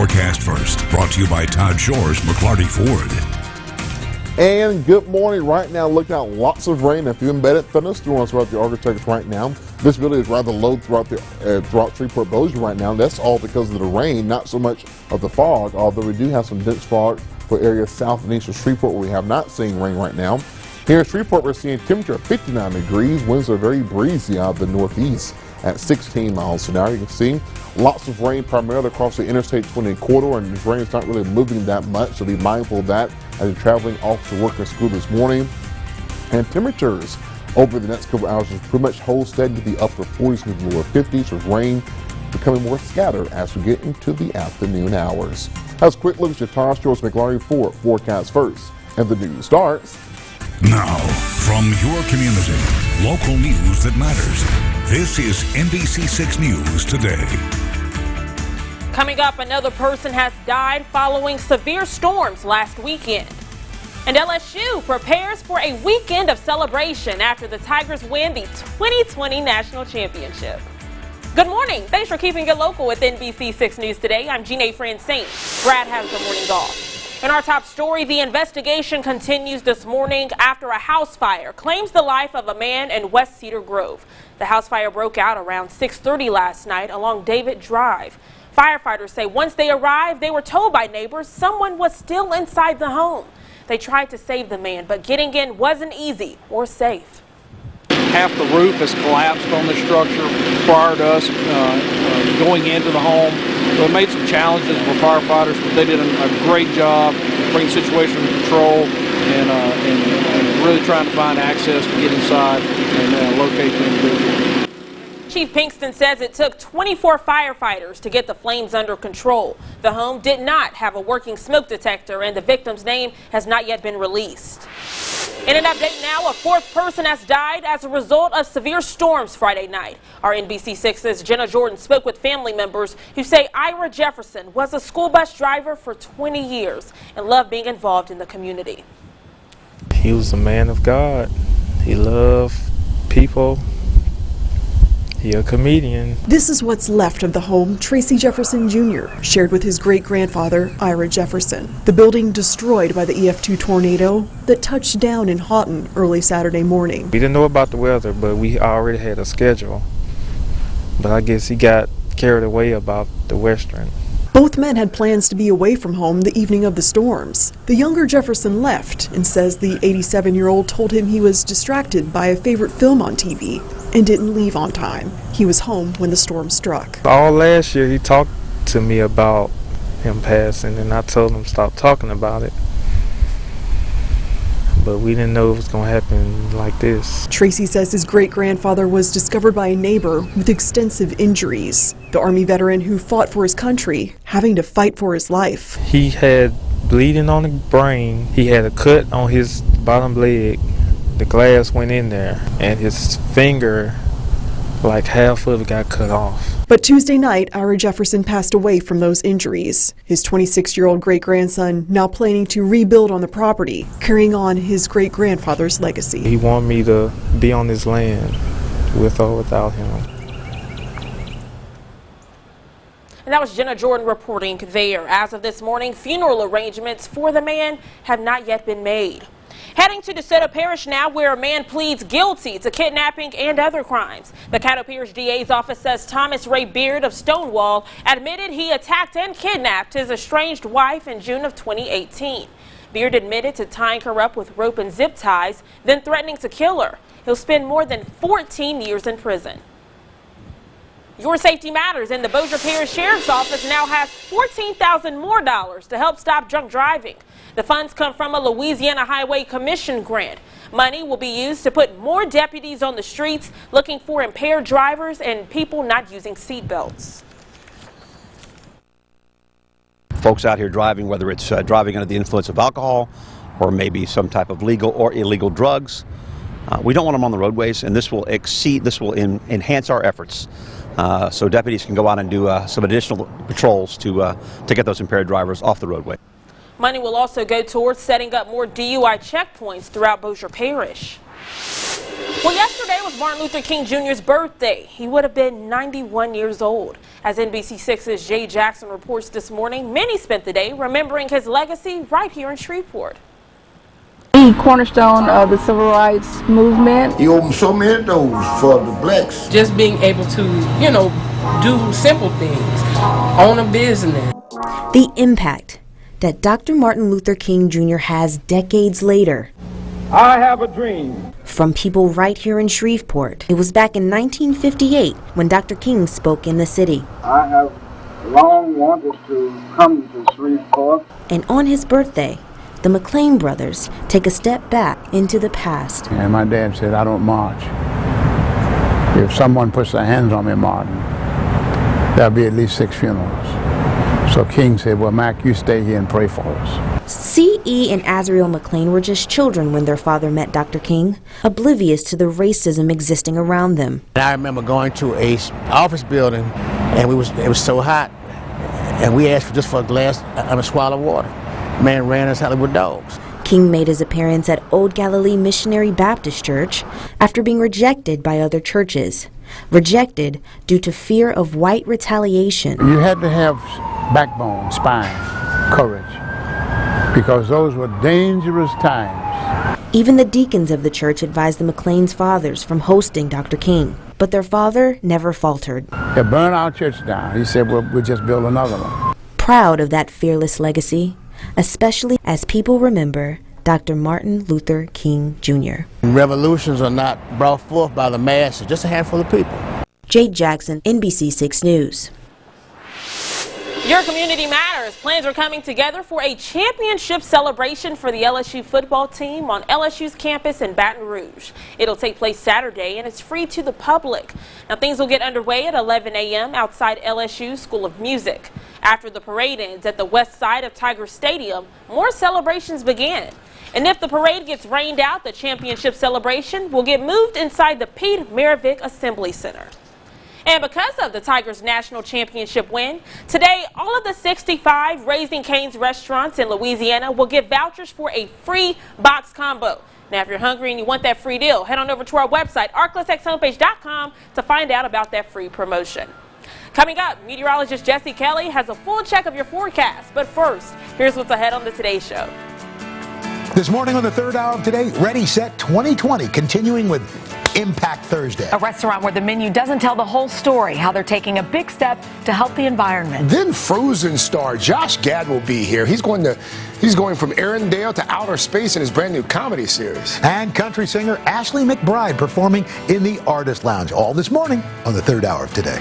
Forecast First, brought to you by Todd Shore's McClarty Ford. And good morning. Right now, looking out lots of rain, a few embedded thunderstorms throughout the Arctic right now. Visibility is rather low throughout Shreveport Bossier right now. That's all because of the rain, not so much of the fog, although we do have some dense fog for areas south and east of Shreveport where we have not seen rain right now. Here in Shreveport, we're seeing temperature of 59 degrees. Winds are very breezy out of the northeast at 16 miles an hour. You can see lots of rain primarily across the Interstate 20 corridor, and this rain is not really moving that much, so be mindful of that as you're traveling off to work or school this morning. And temperatures over the next couple hours will pretty much hold steady to the upper 40s and the lower 50s, with rain becoming more scattered as we get into the afternoon hours. That's a quick look at your Todd Shore's McClarty Ford Forecast First, and the news starts now. From your community, local news that matters. This is NBC6 News Today. Coming up, another person has died following severe storms last weekend. And LSU prepares for a weekend of celebration after the Tigers win the 2020 National Championship. Good morning. Thanks for keeping it local with NBC6 News Today. I'm Jeanne Francine. Brad has the morning off. In our top story, the investigation continues this morning after a house fire claims the life of a man in West Cedar Grove. The house fire broke out around 6:30 last night along David Drive. Firefighters say once they arrived, they were told by neighbors someone was still inside the home. They tried to save the man, but getting in wasn't easy or safe. Half the roof has collapsed on the structure prior to us going into the home. So it made some challenges for firefighters, but they did a great job bringing the situation under control and really trying to find access to get inside and locate the individual. Chief Pinkston says it took 24 firefighters to get the flames under control. The home did not have a working smoke detector, and the victim's name has not yet been released. In an update now, a fourth person has died as a result of severe storms Friday night. Our NBC6's Jenna Jordan spoke with family members who say Ira Jefferson was a school bus driver for 20 years and loved being involved in the community. He was a man of God. He loved people. He a comedian. This is what's left of the home Tracy Jefferson Jr. shared with his great-grandfather, Ira Jefferson. The building destroyed by the EF2 tornado that touched down in Houghton early Saturday morning. We didn't know about the weather, but we already had a schedule. But I guess he got carried away about the Western. Both men had plans to be away from home the evening of the storms. The younger Jefferson left and says the 87-year-old told him he was distracted by a favorite film on TV and didn't leave on time. He was home when the storm struck. All last year he talked to me about him passing, and I told him stop talking about it. But we didn't know it was going to happen like this. Tracy says his great-grandfather was discovered by a neighbor with extensive injuries. The Army veteran who fought for his country, having to fight for his life. He had bleeding on the brain. He had a cut on his bottom leg. The glass went in there, and his finger, like half of it, got cut off. But Tuesday night, Ira Jefferson passed away from those injuries. His 26-year-old great-grandson now planning to rebuild on the property, carrying on his great-grandfather's legacy. He wanted me to be on his land with or without him. And that was Jenna Jordan reporting there. As of this morning, funeral arrangements for the man have not yet been made. Heading to DeSoto Parish now, where a man pleads guilty to kidnapping and other crimes. The Caddo Parish DA's office says Thomas Ray Beard of Stonewall admitted he attacked and kidnapped his estranged wife in June of 2018. Beard admitted to tying her up with rope and zip ties, then threatening to kill her. He'll spend more than 14 years in prison. Your safety matters, and the Bossier Parish Sheriff's Office now has $14,000 more to help stop drunk driving. The funds come from a Louisiana Highway Commission grant. Money will be used to put more deputies on the streets looking for impaired drivers and people not using seat belts. Folks out here driving, whether it's driving under the influence of alcohol or maybe some type of legal or illegal drugs, we don't want them on the roadways, and this will enhance our efforts. So deputies can go out and do some additional patrols to get those impaired drivers off the roadway. Money will also go towards setting up more DUI checkpoints throughout Bossier Parish. Well, yesterday was Martin Luther King Jr.'s birthday. He would have been 91 years old. As NBC6's Jay Jackson reports this morning, many spent the day remembering his legacy right here in Shreveport. The cornerstone of the civil rights movement. He opened so many doors for the blacks. Just being able to, do simple things, own a business. The impact that Dr. Martin Luther King Jr. has decades later. I have a dream. From people right here in Shreveport. It was back in 1958 when Dr. King spoke in the city. I have long wanted to come to Shreveport. And on his birthday, the McLean brothers take a step back into the past. And my dad said, I don't march. If someone puts their hands on me, Martin, there'll be at least 6 funerals. So King said, well, Mac, you stay here and pray for us. C.E. and Azriel McLean were just children when their father met Dr. King, oblivious to the racism existing around them. I remember going to a office building, and it was so hot, and we asked just for a glass and a swallow of water. Man ran us Hollywood dogs. King made his appearance at Old Galilee Missionary Baptist Church after being rejected by other churches. Rejected due to fear of white retaliation. You had to have backbone, spine, courage, because those were dangerous times. Even the deacons of the church advised the McLean's fathers from hosting Dr. King, but their father never faltered. They burned our church down. He said, well, we'll just build another one. Proud of that fearless legacy, especially as people remember Dr. Martin Luther King Jr. Revolutions are not brought forth by the masses, just a handful of people. Jade Jackson, NBC6 News. Your community matters. Plans are coming together for a championship celebration for the LSU football team on LSU's campus in Baton Rouge. It'll take place Saturday and it's free to the public. Now things will get underway at 11 a.m. outside LSU School of Music. After the parade ends at the west side of Tiger Stadium, more celebrations begin. And if the parade gets rained out, the championship celebration will get moved inside the Pete Maravich Assembly Center. And because of the Tigers' national championship win, today all of the 65 Raising Cane's restaurants in Louisiana will get vouchers for a free box combo. Now, if you're hungry and you want that free deal, head on over to our website, arclessxhomepage.com, to find out about that free promotion. Coming up, meteorologist Jesse Kelly has a full check of your forecast. But first, here's what's ahead on the Today Show. This morning on the third hour of Today, Ready, Set 2020, continuing with Impact Thursday. A restaurant where the menu doesn't tell the whole story, how they're taking a big step to help the environment. Then Frozen star Josh Gad will be here. He's going from Arendelle to outer space in his brand new comedy series. And country singer Ashley McBryde performing in the Artist Lounge. All this morning on the third hour of Today.